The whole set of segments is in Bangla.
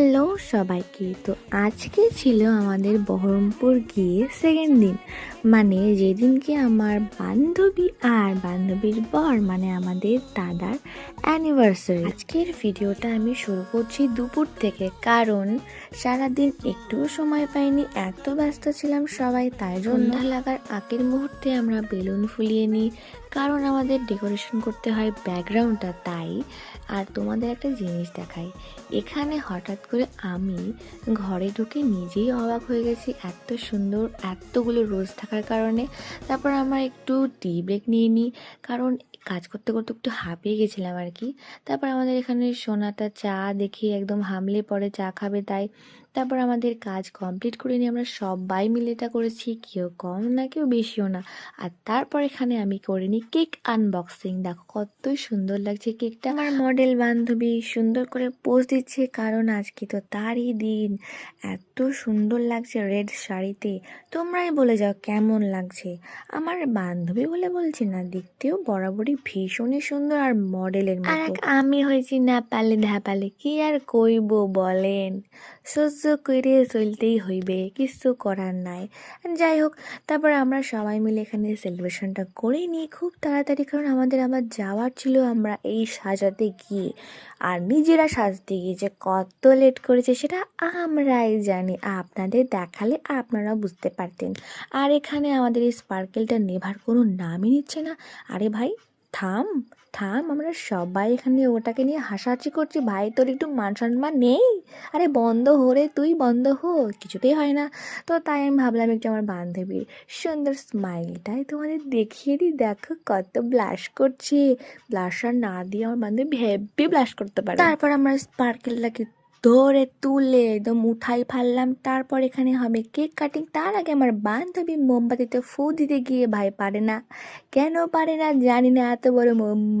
হ্যালো সবাইকে। তো আজকে ছিল আমাদের বহরমপুর গিয়ে সেকেন্ড দিন, মানে যেদিনকে আমার বান্ধবী আর বান্ধবীর বর মানে আমাদের দাদার অ্যানিভার্সারি। আজকের ভিডিওটা আমি শুরু করছি দুপুর থেকে, কারণ সারাদিন একটুও সময় পাইনি, এত ব্যস্ত ছিলাম সবাই। তাই জন্য সন্ধ্যা লাগার আগের মুহূর্তে আমরা বেলুন ফুলিয়ে নিই, কারণ আমাদের ডেকোরেশন করতে হয় ব্যাকগ্রাউন্ডটা। তাই আর তোমাদের একটা জিনিস দেখাই, এখানে হঠাৎ করে আমি ঘরে ঢুকে নিজেই অবাক হয়ে গেছি, এত সুন্দর এতগুলো রোজ থাকার কারণে। তারপর আমার একটু টি ব্রেক নিয়ে নিই, কারণ কাজ করতে করতে একটু হাঁপিয়ে গেছিলাম আর কি। তারপর আমাদের এখানে সোনাটা চা দেখি একদম হামলে পরে চা খাবে, তাই তারপর আমাদের কাজ কমপ্লিট করে নিয়ে আমরা সবাই মিলে এটা করেছি, কেউ কম না কেউ বেশিও না। আর তারপর এখানে আমি করে নিই কেক আনবক্সিং। দেখো কতই সুন্দর লাগছে কেকটা। আমার মডেল বান্ধবী সুন্দর করে পোজ দিচ্ছে, কারণ আজকে তো তারই দিন। এত সুন্দর লাগছে রেড শাড়িতে। তোমরাই বলে যাও কেমন লাগছে। আমার বান্ধবী বলে বলছি না, দেখতেও বরাবরই ভীষণই সুন্দর আর মডেলের মতো। আর এক আমি হয়েছি নেপালে ধ্যাপালে, কি আর কইব বলেন, সহ্য করে চলতেই হইবে, কিছু করার নাই। যাই হোক, তারপর আমরা সবাই মিলে এখানে সেলিব্রেশনটা করে নিই খুব তাড়াতাড়ি, কারণ আমাদের আবার যাওয়ার ছিল। আমরা এই সাজাতে গিয়ে আর নিজেরা সাজতে গিয়ে যে কত লেট করেছে সেটা আমরাই জানি, আপনাদের দেখালে আপনারা বুঝতে পারতেন। আর এখানে আমাদের এই স্পার্কেলটা নেভার কোনো নামই নিচ্ছে না। আরে ভাই থাম থাম, আমরা সবাই এখানে ওটাকে নিয়ে হাসাহাসি করছি, ভাই তোর একটু মান সম্মান নেই? আরে বন্ধ হো রে, তুই বন্ধ হো, কিছুতেই হয় না। তো তাই আমি ভাবলাম একটু আমার বান্ধবীর সুন্দর স্মাইলটাই তোমাদের দেখিয়ে দিই। দেখো কত ব্লাশ করছে, ব্লাশার না দিয়ে আমার বান্ধবী হেভি ব্লাশ করতে পারে। তারপর আমরা স্পার্কেলটাকে ধরে তুলে একদম উঠাই ফেললাম। তারপর এখানে হবে কেক কাটিং। তার আগে আমার বান্ধবী মোমবাতিতে ফু দিতে গিয়ে ভাই পারে না, কেন পারে না জানি না, এত বড়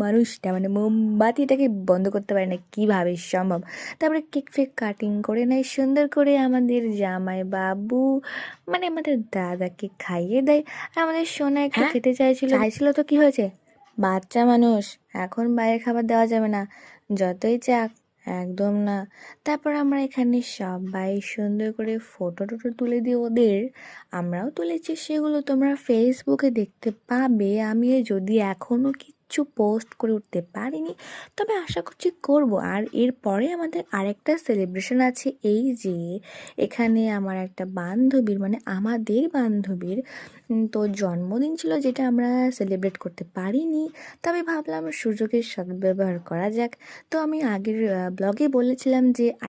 মানুষটা মানে মোমবাতিটাকে বন্ধ করতে পারে না, কিভাবে সম্ভব। তারপরে কেক ফেক কাটিং করে নেয় সুন্দর করে, আমাদের জামাই বাবু মানে আমাদের দাদাকে খাইয়ে দেয়। আর আমাদের সোনা একটু খেতে চাইছিল তো কি হয়েছে, বাচ্চা মানুষ, এখন বাইরের খাবার দেওয়া যাবে না, যতই চাক, একদম না। তারপর আমরা এখানে সবাই সুন্দর করে ফটো টটো তুলে দিই ওদের, আমরাও তুলেছি, সেগুলো তোমরা ফেসবুকে দেখতে পাবে। আমি যদি এখনও কিচ্ছু পোস্ট করে উঠতে পারিনি, তবে আশা করছি করব। আর এরপরে আমাদের আরেকটা সেলিব্রেশন আছে, এই যে এখানে আমার একটা বান্ধবীর মানে আমাদের বান্ধবীর তো জন্মদিন ছিল, যেটা আমরা সেলিব্রেট করতে পারিনি, তবে ভাবলাম সুযোগের সদ্ব্যবহার করা যাক। তো আমি আগের ব্লগে বলেছিলাম যে